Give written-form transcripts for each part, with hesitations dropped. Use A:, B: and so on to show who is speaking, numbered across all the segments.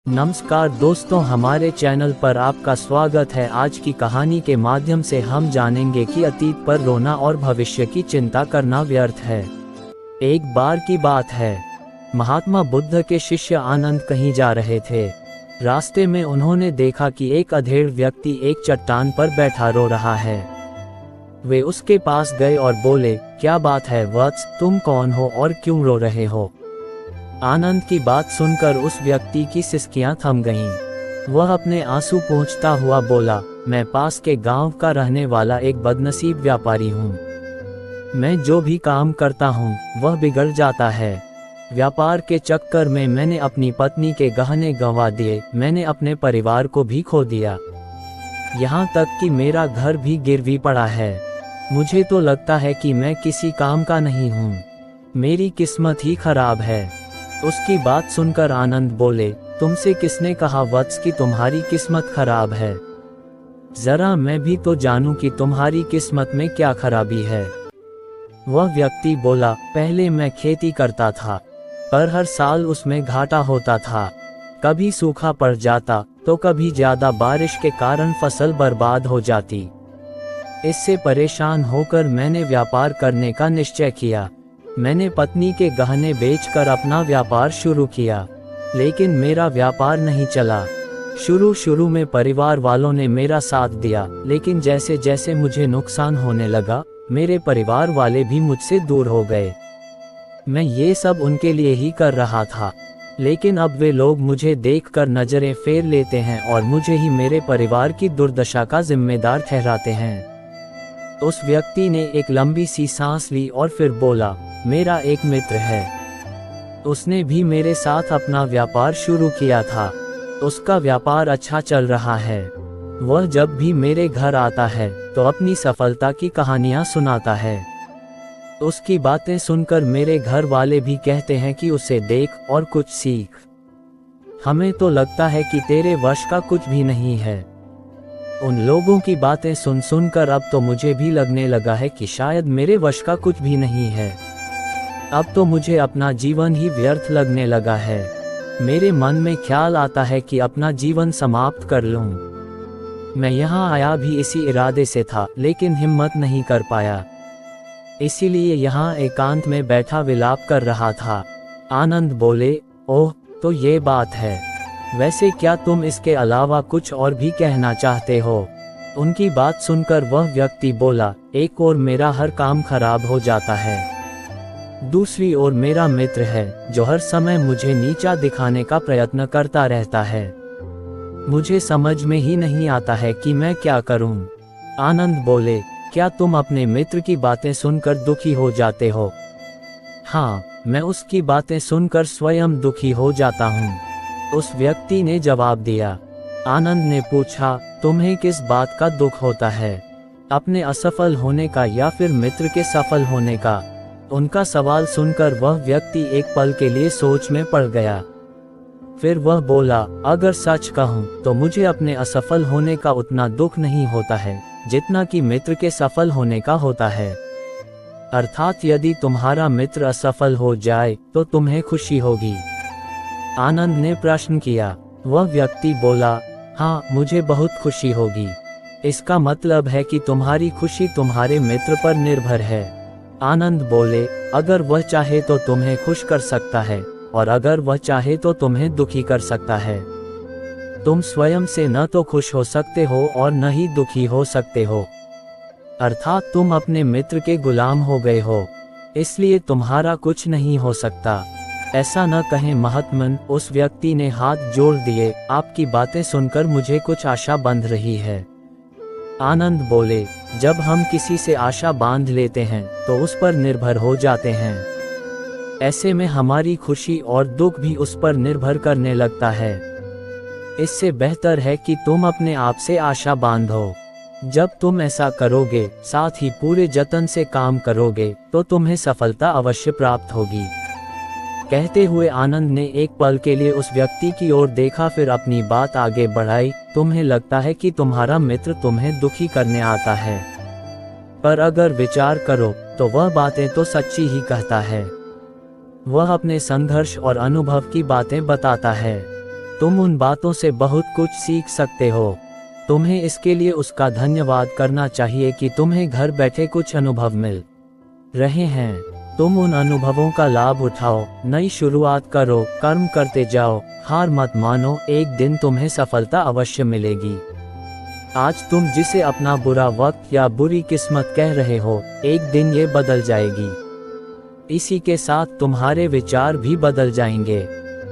A: नमस्कार दोस्तों, हमारे चैनल पर आपका स्वागत है। आज की कहानी के माध्यम से हम जानेंगे कि अतीत पर रोना और भविष्य की चिंता करना व्यर्थ है। एक बार की बात है, महात्मा बुद्ध के शिष्य आनंद कहीं जा रहे थे। रास्ते में उन्होंने देखा कि एक अधेड़ व्यक्ति एक चट्टान पर बैठा रो रहा है। वे उसके पास गए और बोले, क्या बात है वत्स, तुम कौन हो और क्यों रो रहे हो? आनंद की बात सुनकर उस व्यक्ति की सिसकियां थम गईं। वह अपने आंसू पोंछता हुआ बोला, मैं पास के गांव का रहने वाला एक बदनसीब व्यापारी हूं। मैं जो भी काम करता हूं, वह बिगड़ जाता है। व्यापार के चक्कर में मैंने अपनी पत्नी के गहने गंवा दिए, मैंने अपने परिवार को भी खो दिया। यहाँ तक कि मेरा घर भी गिरवी पड़ा है। मुझे तो लगता है कि मैं किसी काम का नहीं हूँ। मेरी किस्मत ही खराब है। उसकी बात सुनकर आनंद बोले, तुमसे किसने कहा वत्स कि तुम्हारी किस्मत खराब है? जरा मैं भी तो जानूं कि तुम्हारी किस्मत में क्या खराबी है। वह व्यक्ति बोला, पहले मैं खेती करता था, पर हर साल उसमें घाटा होता था। कभी सूखा पड़ जाता तो कभी ज्यादा बारिश के कारण फसल बर्बाद हो जाती। इससे परेशान होकर मैंने व्यापार करने का निश्चय किया। मैंने पत्नी के गहने बेचकर अपना व्यापार शुरू किया, लेकिन मेरा व्यापार नहीं चला। शुरू में परिवार वालों ने मेरा साथ दिया, लेकिन जैसे जैसे मुझे नुकसान होने लगा, मेरे परिवार वाले भी मुझसे दूर हो गए। मैं ये सब उनके लिए ही कर रहा था, लेकिन अब वे लोग मुझे देखकर नजरें फेर लेते हैं और मुझे ही मेरे परिवार की दुर्दशा का जिम्मेदार ठहराते हैं। उस व्यक्ति ने एक लंबी सी सांस ली और फिर बोला, मेरा एक मित्र है। उसने भी मेरे साथ अपना व्यापार शुरू किया था। उसका व्यापार अच्छा चल रहा है। वह जब भी मेरे घर आता है तो अपनी सफलता की कहानियां सुनाता है। उसकी बातें सुनकर मेरे घर वाले भी कहते हैं कि उसे देख और कुछ सीख। हमें तो लगता है कि तेरे वश का कुछ भी नहीं है। उन लोगों की बातें सुनकर अब तो मुझे भी लगने लगा है कि शायद मेरे वश का कुछ भी नहीं है। अब तो मुझे अपना जीवन ही व्यर्थ लगने लगा है। मेरे मन में ख्याल आता है कि अपना जीवन समाप्त कर लूं। मैं यहाँ आया भी इसी इरादे से था, लेकिन हिम्मत नहीं कर पाया। इसीलिए यहाँ एकांत में बैठा विलाप कर रहा था। आनंद बोले, ओह, तो ये बात है। वैसे क्या तुम इसके अलावा कुछ और भी कहना चाहते हो? उनकी बात सुनकर वह व्यक्ति बोला, एक और मेरा हर काम खराब हो जाता है। दूसरी ओर मेरा मित्र है जो हर समय मुझे नीचा दिखाने का प्रयत्न करता रहता है। मुझे समझ में ही नहीं आता है कि मैं क्या करूं। आनंद बोले, क्या तुम अपने मित्र की बातें सुनकर दुखी हो जाते हो? हाँ, मैं उसकी बातें सुनकर स्वयं दुखी हो जाता हूँ, उस व्यक्ति ने जवाब दिया। आनंद ने पूछा, तुम्हें किस बात का दुख होता है? अपने असफल होने का या फिर मित्र के सफल होने का? उनका सवाल सुनकर वह व्यक्ति एक पल के लिए सोच में पड़ गया। फिर वह बोला, अगर सच कहूं तो मुझे अपने असफल होने का उतना दुख नहीं होता है जितना कि मित्र के सफल होने का होता है। अर्थात यदि तुम्हारा मित्र असफल हो जाए तो तुम्हें खुशी होगी? आनंद ने प्रश्न किया। वह व्यक्ति बोला, हाँ, मुझे बहुत खुशी होगी। इसका मतलब है कि तुम्हारी खुशी तुम्हारे मित्र पर निर्भर है। आनंद बोले, अगर वह चाहे तो तुम्हें खुश कर सकता है, और अगर वह चाहे तो तुम्हें दुखी कर सकता है। तुम स्वयं से न तो खुश हो सकते हो और न ही दुखी हो सकते हो। अर्थात तुम अपने मित्र के गुलाम हो गए हो, इसलिए तुम्हारा कुछ नहीं हो सकता। ऐसा न कहें महात्मन, उस व्यक्ति ने हाथ जोड़ दिए। आपकी बातें सुनकर मुझे कुछ आशा बंध रही है। आनंद बोले, जब हम किसी से आशा बांध लेते हैं तो उस पर निर्भर हो जाते हैं। ऐसे में हमारी खुशी और दुख भी उस पर निर्भर करने लगता है। इससे बेहतर है कि तुम अपने आप से आशा बांधो। जब तुम ऐसा करोगे, साथ ही पूरे जतन से काम करोगे, तो तुम्हें सफलता अवश्य प्राप्त होगी। कहते हुए आनंद ने एक पल के लिए उस व्यक्ति की ओर देखा, फिर अपनी बात आगे बढ़ाई। तुम्हें लगता है कि तुम्हारा मित्र तुम्हें दुखी करने आता है, पर अगर विचार करो तो वह बातें तो सच्ची ही कहता है। वह अपने संघर्ष और अनुभव की बातें बताता है। तुम उन बातों से बहुत कुछ सीख सकते हो। तुम्हें इसके लिए उसका धन्यवाद करना चाहिए कि तुम्हें घर बैठे कुछ अनुभव मिल रहे हैं। तुम उन अनुभवों का लाभ उठाओ, नई शुरुआत करो, कर्म करते जाओ, हार मत मानो, एक दिन तुम्हें सफलता अवश्य मिलेगी। आज तुम जिसे अपना बुरा वक्त या बुरी किस्मत कह रहे हो, एक दिन ये बदल जाएगी। इसी के साथ तुम्हारे विचार भी बदल जाएंगे।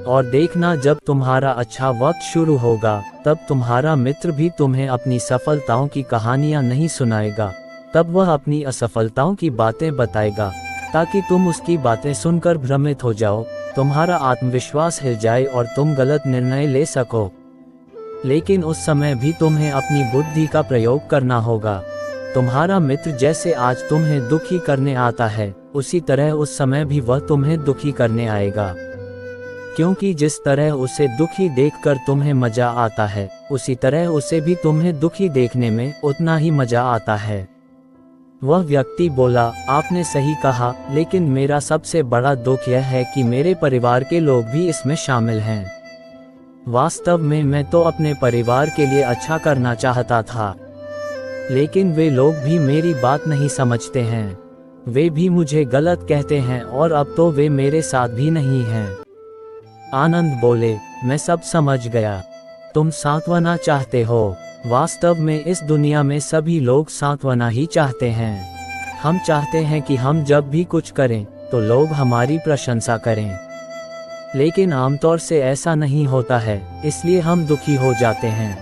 A: और देखना, जब तुम्हारा अच्छा वक्त शुरू होगा, तब तुम्हारा मित्र भी तुम्हें अपनी सफलताओं की कहानियां नहीं सुनाएगा, तब वह अपनी असफलताओं की बातें बताएगा, ताकि तुम उसकी बातें सुनकर भ्रमित हो जाओ, तुम्हारा आत्मविश्वास हिल जाए और तुम गलत निर्णय ले सको। लेकिन उस समय भी तुम्हें अपनी बुद्धि का प्रयोग करना होगा। तुम्हारा मित्र जैसे आज तुम्हें दुखी करने आता है, उसी तरह उस समय भी वह तुम्हें दुखी करने आएगा। क्योंकि जिस तरह उसे दुखी देखकर तुम्हें मजा आता है, उसी तरह उसे भी तुम्हें दुखी देखने में उतना ही मजा आता है। वह व्यक्ति बोला, आपने सही कहा, लेकिन मेरा सबसे बड़ा दुख यह है कि मेरे परिवार के लोग भी इसमें शामिल हैं। वास्तव में मैं तो अपने परिवार के लिए अच्छा करना चाहता था, लेकिन वे लोग भी मेरी बात नहीं समझते हैं। वे भी मुझे गलत कहते हैं और अब तो वे मेरे साथ भी नहीं हैं। आनंद बोले, मैं सब समझ गया। तुम सांत्वना चाहते हो। वास्तव में इस दुनिया में सभी लोग सांत्वना ही चाहते हैं। हम चाहते हैं कि हम जब भी कुछ करें तो लोग हमारी प्रशंसा करें, लेकिन आमतौर से ऐसा नहीं होता है, इसलिए हम दुखी हो जाते हैं।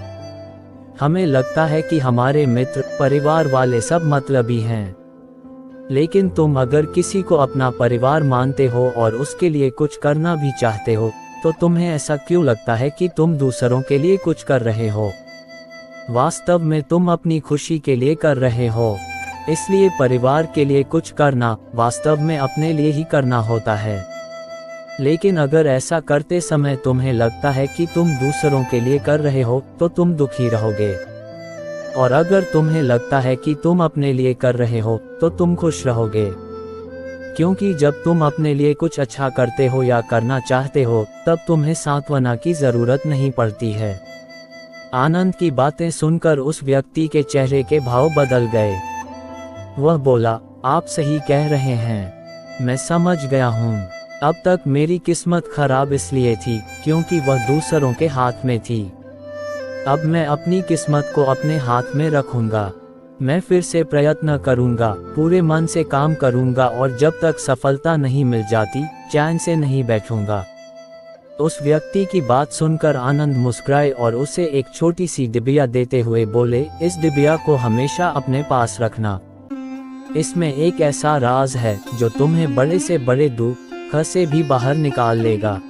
A: हमें लगता है कि हमारे मित्र, परिवार वाले सब मतलबी हैं। लेकिन तुम अगर किसी को अपना परिवार मानते हो और उसके लिए कुछ करना भी चाहते हो, तो तुम्हें ऐसा क्यों लगता है कि तुम दूसरों के लिए कुछ कर रहे हो? वास्तव में तुम अपनी खुशी के लिए कर रहे हो। इसलिए परिवार के लिए कुछ करना वास्तव में अपने लिए ही करना होता है। लेकिन अगर ऐसा करते समय तुम्हें लगता है कि तुम दूसरों के लिए कर रहे हो, तो तुम दुखी रहोगे। और अगर तुम्हें लगता है कि तुम अपने लिए कर रहे हो, तो तुम खुश रहोगे। क्योंकि जब तुम अपने लिए कुछ अच्छा करते हो या करना चाहते हो, तब तुम्हें सांत्वना की जरूरत नहीं पड़ती है। आनंद की बातें सुनकर उस व्यक्ति के चेहरे के भाव बदल गए। वह बोला, आप सही कह रहे हैं, मैं समझ गया हूँ। अब तक मेरी किस्मत खराब इसलिए थी क्योंकि वह दूसरों के हाथ में थी। अब मैं अपनी किस्मत को अपने हाथ में रखूंगा। मैं फिर से प्रयत्न करूंगा, पूरे मन से काम करूंगा और जब तक सफलता नहीं मिल जाती, चैन से नहीं बैठूंगा। उस व्यक्ति की बात सुनकर आनंद मुस्कुराए और उसे एक छोटी सी डिबिया देते हुए बोले, इस डिबिया को हमेशा अपने पास रखना। इसमें एक ऐसा राज है जो तुम्हें बड़े से बड़े दुख से भी बाहर निकाल लेगा।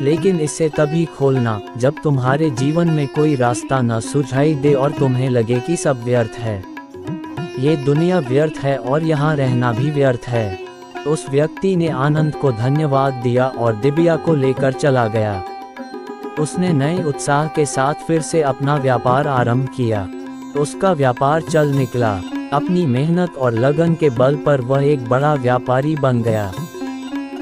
A: लेकिन इसे तभी खोलना जब तुम्हारे जीवन में कोई रास्ता न सुझाई दे और तुम्हें लगे कि सब व्यर्थ है। ये दुनिया व्यर्थ है और यहाँ रहना भी व्यर्थ है। उस व्यक्ति ने आनंद को धन्यवाद दिया और डिबिया को लेकर चला गया। उसने नए उत्साह के साथ फिर से अपना व्यापार आरंभ किया। उसका व्यापार चल निकला। अपनी मेहनत और लगन के बल पर वह एक बड़ा व्यापारी बन गया।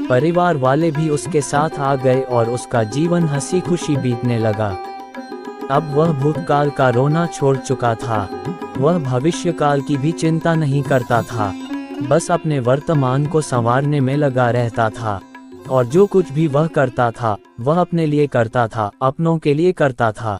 A: परिवार वाले भी उसके साथ आ गए और उसका जीवन हंसी खुशी बीतने लगा। अब वह भूतकाल का रोना छोड़ चुका था। वह भविष्यकाल की भी चिंता नहीं करता था, बस अपने वर्तमान को संवारने में लगा रहता था। और जो कुछ भी वह करता था, वह अपने लिए करता था, अपनों के लिए करता था।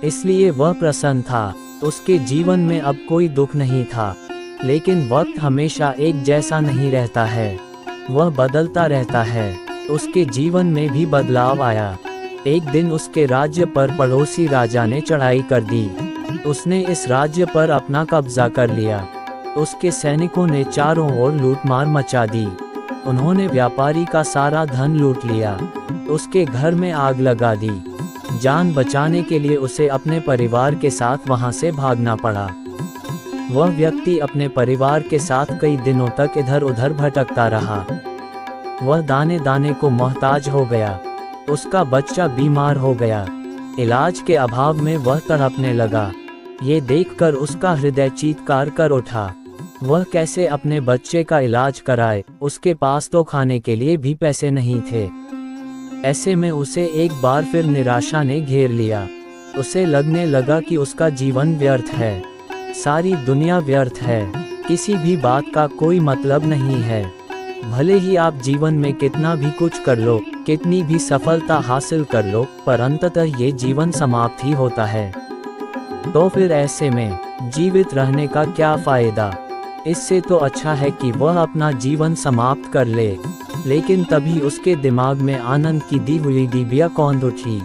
A: इसलिए वह प्रसन्न था। उसके जीवन में अब कोई दुख नहीं था। लेकिन वक्त हमेशा एक जैसा नहीं रहता है, वह बदलता रहता है। उसके जीवन में भी बदलाव आया। एक दिन उसके राज्य पर पड़ोसी राजा ने चढ़ाई कर दी। उसने इस राज्य पर अपना कब्जा कर लिया। उसके सैनिकों ने चारों ओर लूटमार मचा दी। उन्होंने व्यापारी का सारा धन लूट लिया। उसके घर में आग लगा दी। जान बचाने के लिए उसे अपने परिवार के साथ वहां से भागना पड़ा। वह व्यक्ति अपने परिवार के साथ कई दिनों तक इधर उधर भटकता रहा। वह दाने दाने को मोहताज हो गया। उसका बच्चा बीमार हो गया। इलाज के अभाव में वह तड़पने लगा। ये देखकर उसका हृदय चीत्कार कर उठा। वह कैसे अपने बच्चे का इलाज कराए? उसके पास तो खाने के लिए भी पैसे नहीं थे। ऐसे में उसे एक बार फिर निराशा ने घेर लिया। उसे लगने लगा कि उसका जीवन व्यर्थ है, सारी दुनिया व्यर्थ है, किसी भी बात का कोई मतलब नहीं है। भले ही आप जीवन में कितना भी कुछ कर लो, कितनी भी सफलता हासिल कर लो, पर अंततः ये जीवन समाप्त ही होता है। तो फिर ऐसे में जीवित रहने का क्या फायदा? इससे तो अच्छा है कि वह अपना जीवन समाप्त कर ले। लेकिन तभी उसके दिमाग में आनंद की दी हुई डिबिया कौंध उठी।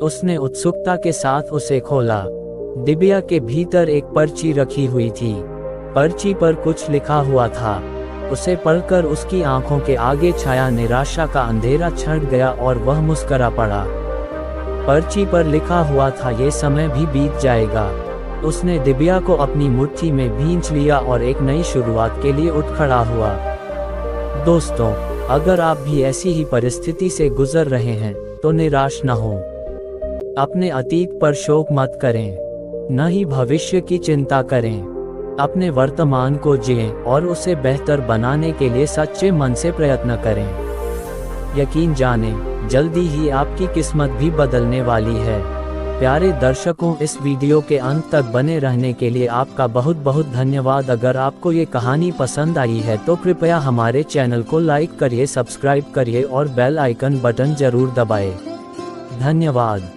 A: उसने उत्सुकता के साथ उसे खोला। डिबिया के भीतर एक पर्ची रखी हुई थी। पर्ची पर कुछ लिखा हुआ था। उसे पढ़कर उसकी आंखों के आगे छाया निराशा का अंधेरा छट गया और वह मुस्करा पड़ा। पर्ची पर लिखा हुआ था, ये समय भी बीत जाएगा। उसने डिबिया को अपनी मुट्ठी में भींच लिया और एक नई शुरुआत के लिए उठ खड़ा हुआ। दोस्तों, अगर आप भी ऐसी ही परिस्थिति से गुजर रहे हैं तो निराश न हो। अपने अतीत पर शोक मत करें, न ही भविष्य की चिंता करें। अपने वर्तमान को जिएं और उसे बेहतर बनाने के लिए सच्चे मन से प्रयत्न करें। यकीन जानें, जल्दी ही आपकी किस्मत भी बदलने वाली है। प्यारे दर्शकों, इस वीडियो के अंत तक बने रहने के लिए आपका बहुत बहुत धन्यवाद। अगर आपको ये कहानी पसंद आई है तो कृपया हमारे चैनल को लाइक करिए, सब्सक्राइब करिए और बेल आइकन बटन जरूर दबाएं। धन्यवाद।